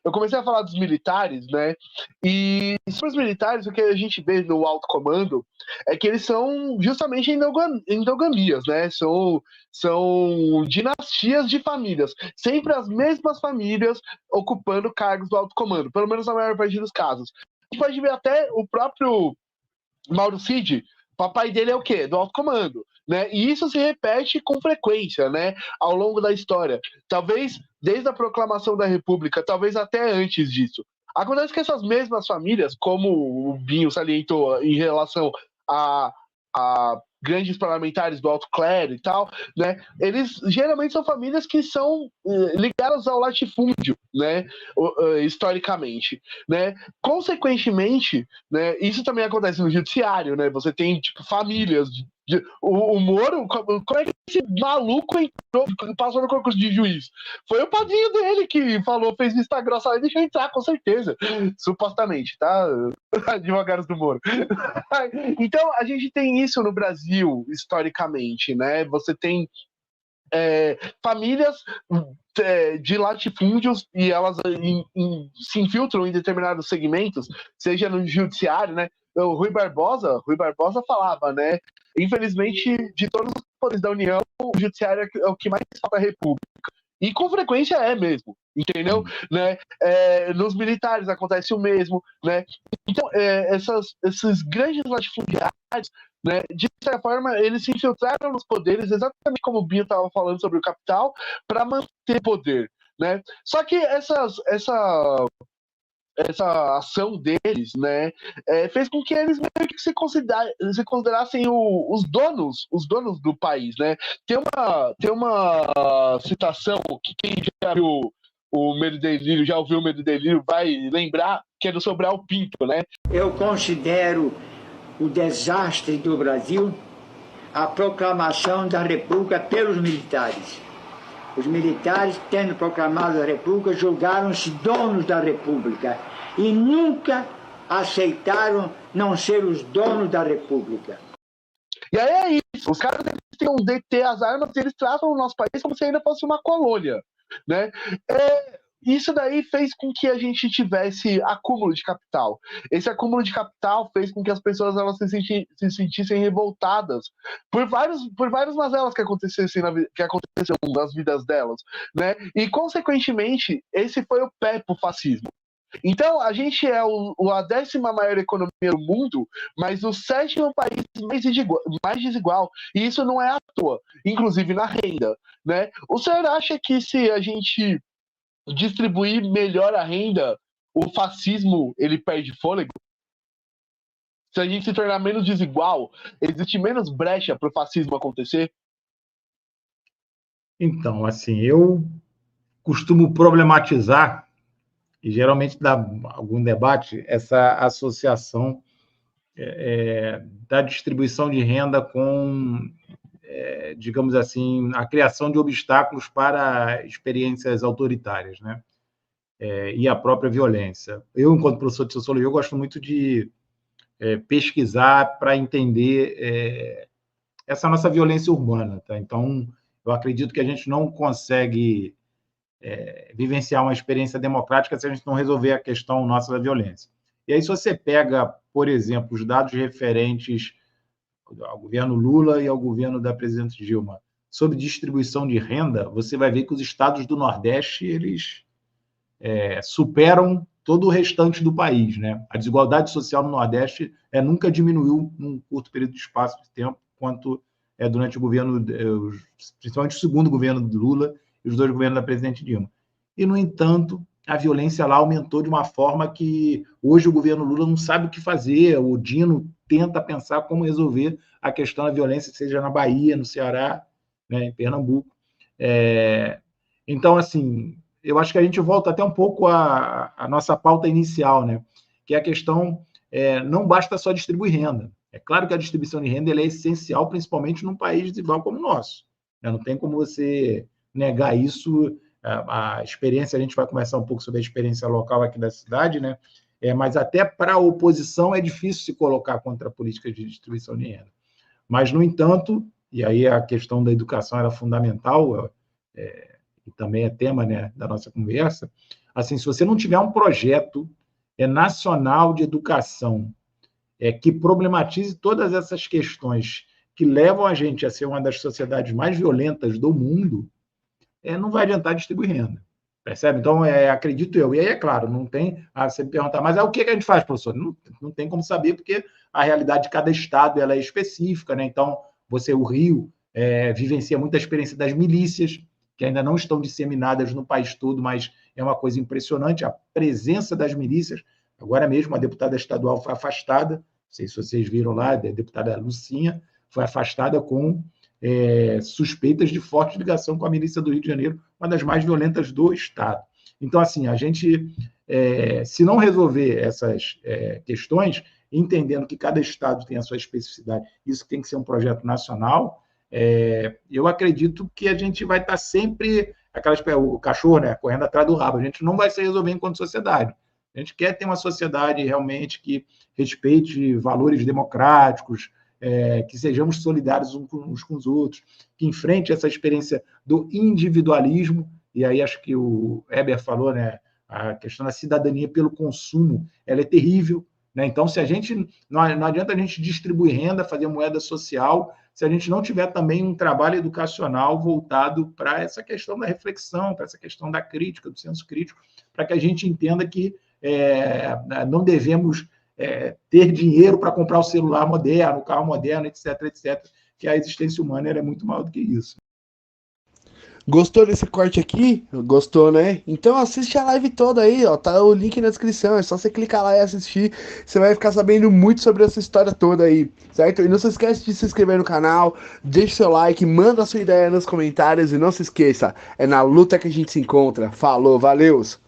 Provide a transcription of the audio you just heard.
eu comecei a falar dos militares, né? E sobre os militares, o que a gente vê no alto comando é que eles são justamente endogamias, né? São dinastias de famílias. Sempre as mesmas famílias ocupando cargos do alto comando, pelo menos na maior parte dos casos. A gente pode ver até o próprio Mauro Cid, papai dele é o quê? Do alto comando, né? E isso se repete com frequência, né? Ao longo da história. Talvez desde a proclamação da República, talvez até antes disso. Acontece que essas mesmas famílias, como o Binho salientou em relação a grandes parlamentares do alto clero e tal, né? Eles geralmente são famílias que são ligadas ao latifúndio, né? Historicamente, né? Consequentemente, né? Isso também acontece no judiciário, né? Você tem tipo famílias o Moro, como é que esse maluco entrou, passou no concurso de juiz? Foi o padrinho dele que falou, fez vista grossa, deixa eu entrar, com certeza. Supostamente, tá? Advogados do Moro. Então, a gente tem isso no Brasil, historicamente, né? Você tem famílias de latifúndios e elas se infiltram em determinados segmentos, seja no judiciário, né? O Rui Barbosa falava, né? Infelizmente, de todos os poderes da União, o judiciário é o que mais falta a República. E com frequência é mesmo, entendeu? Né? Nos militares acontece o mesmo, né? Então, esses grandes latifundiários, né, de certa forma, eles se infiltraram nos poderes, exatamente como o Binho estava falando sobre o capital, para manter poder, né? Só que essa ação deles, né, fez com que eles meio que se considerassem os donos do país, né? Tem uma citação que quem já viu o Medo e Delírio, já ouviu o Medo e Delírio, vai lembrar, que é do Sobral Pinto, né? Eu considero o desastre do Brasil a proclamação da República pelos militares. Os militares, tendo proclamado a República, julgaram-se donos da República e nunca aceitaram não ser os donos da República. E aí é isso, os caras tentam deter as armas e eles tratam o nosso país como se ainda fosse uma colônia, né? Isso daí fez com que a gente tivesse acúmulo de capital. Esse acúmulo de capital fez com que as pessoas elas se sentissem revoltadas por várias mazelas que aconteceram nas vidas delas, né? E, consequentemente, esse foi o pé pro fascismo. Então, a gente é a 10ª maior economia do mundo, mas o 7º país mais desigual. E isso não é à toa, inclusive na renda, né? O senhor acha que se a gente distribuir melhor a renda, o fascismo ele perde fôlego? Se a gente se tornar menos desigual, existe menos brecha para o fascismo acontecer? Então, assim, eu costumo problematizar, e geralmente dá algum debate, essa associação da distribuição de renda com, digamos assim, a criação de obstáculos para experiências autoritárias, né? E a própria violência. Eu, enquanto professor de sociologia, eu gosto muito de pesquisar para entender essa nossa violência urbana, tá? Então, eu acredito que a gente não consegue vivenciar uma experiência democrática se a gente não resolver a questão nossa da violência. E aí, se você pega, por exemplo, os dados referentes ao governo Lula e ao governo da presidente Dilma sobre distribuição de renda, você vai ver que os estados do Nordeste, eles superam todo o restante do país, né? A desigualdade social no Nordeste nunca diminuiu num curto período de espaço de tempo, quanto durante o governo, principalmente o segundo governo do Lula e os 2 governos da presidente Dilma. E, no entanto, a violência lá aumentou de uma forma que hoje o governo Lula não sabe o que fazer, o Dino tenta pensar como resolver a questão da violência, seja na Bahia, no Ceará, né, em Pernambuco. Então, assim, eu acho que a gente volta até um pouco à nossa pauta inicial, né? Que é a questão, não basta só distribuir renda. É claro que a distribuição de renda é essencial, principalmente num país desigual como o nosso. Não tem como você negar isso. A experiência, a gente vai conversar um pouco sobre a experiência local aqui da cidade, né? Mas até para a oposição é difícil se colocar contra a política de distribuição de renda. Mas, no entanto, e aí a questão da educação era fundamental, e também é tema, né, da nossa conversa, assim, se você não tiver um projeto nacional de educação que problematize todas essas questões que levam a gente a ser uma das sociedades mais violentas do mundo, não vai adiantar distribuir renda. Percebe? Então, acredito eu. E aí, é claro, não tem. Você me perguntar, mas o que a gente faz, professor? Não tem como saber, porque a realidade de cada estado ela é específica, né? Então, o Rio vivencia muito a experiência das milícias, que ainda não estão disseminadas no país todo, mas é uma coisa impressionante a presença das milícias. Agora mesmo, a deputada estadual foi afastada, não sei se vocês viram lá, a deputada Lucinha foi afastada com suspeitas de forte ligação com a milícia do Rio de Janeiro, uma das mais violentas do Estado. Então, assim, a gente, se não resolver essas questões, entendendo que cada Estado tem a sua especificidade, isso tem que ser um projeto nacional, eu acredito que a gente vai estar sempre, o cachorro, né, correndo atrás do rabo, a gente não vai se resolver enquanto sociedade. A gente quer ter uma sociedade realmente que respeite valores democráticos, que sejamos solidários uns com os outros, que enfrente essa experiência do individualismo, e aí acho que o Eber falou, né, a questão da cidadania pelo consumo, ela é terrível, né? Então, se a gente não adianta a gente distribuir renda, fazer moeda social, se a gente não tiver também um trabalho educacional voltado para essa questão da reflexão, para essa questão da crítica, do senso crítico, para que a gente entenda que não devemos ter dinheiro para comprar o celular moderno, o carro moderno, etc., etc., que a existência humana é muito maior do que isso. Gostou desse corte aqui? Gostou, né? Então assiste a live toda aí, ó. Tá o link na descrição. É só você clicar lá e assistir. Você vai ficar sabendo muito sobre essa história toda aí, certo? E não se esquece de se inscrever no canal, deixe seu like, manda a sua ideia nos comentários e não se esqueça, é na luta que a gente se encontra. Falou, valeus!